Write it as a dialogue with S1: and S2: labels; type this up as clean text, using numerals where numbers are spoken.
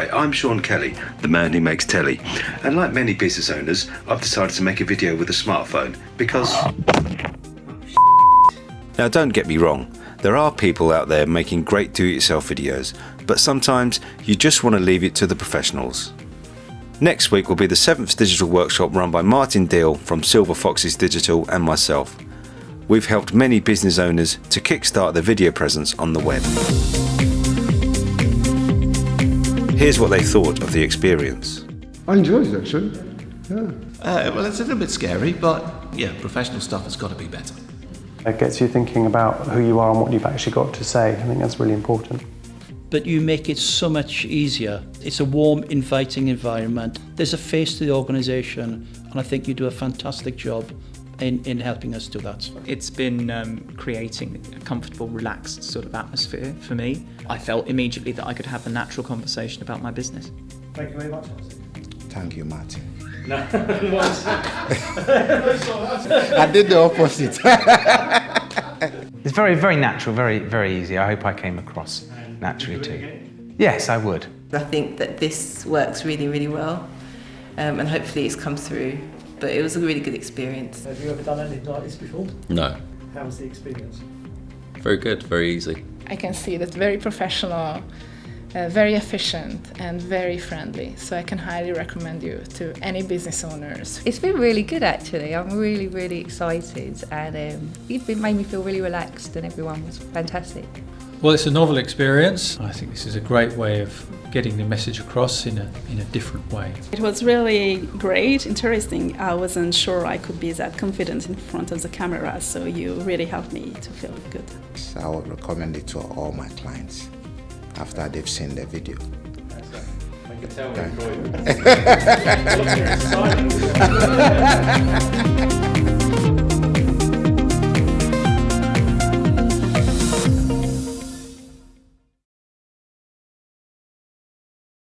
S1: Hi, I'm Sean Kelly, the man who makes telly. And like many business owners, I've decided to make a video with a smartphone because... Now don't get me wrong, there are people out there making great do-it-yourself videos, but sometimes you just want to leave it to the professionals. Next week will be the 7th digital workshop run by Martin Deal from Silver Foxes Digital and myself. We've helped many business owners to kickstart their video presence on the web. Here's what they thought of the experience.
S2: I enjoyed it actually, yeah.
S3: Well, it's a little bit scary, but yeah, professional stuff has got to be better.
S4: It gets you thinking about who you are and what you've actually got to say. I think that's really important.
S5: But you make it so much easier. It's a warm, inviting environment. There's a face to the organisation, and I think you do a fantastic job in helping us do that.
S6: It's been creating a comfortable, relaxed sort of atmosphere for me. I felt immediately that I could have a natural conversation about my business.
S4: Thank you very much.
S7: Thank you, Martin.
S4: No.
S7: I did the opposite.
S8: It's very, very natural, very, very easy. I hope I came across naturally too. Yes, I would.
S9: I think that this works really, really well, and hopefully it's come through. But it was a really good experience.
S4: Have you ever done anything like this before?
S10: No.
S4: How was the experience?
S10: Very good, very easy.
S11: I can see that very professional, very efficient and very friendly. So I can highly recommend you to any business owners.
S12: It's been really good actually. I'm really, really excited, and it made me feel really relaxed, and everyone was fantastic.
S13: Well, it's a novel experience. I think this is a great way of getting the message across in a different way.
S14: It was really great, interesting. I wasn't sure I could be that confident in front of the camera, so you really helped me to feel good.
S7: I would recommend it to all my clients after they've seen the video.
S4: I can tell we're Croydon.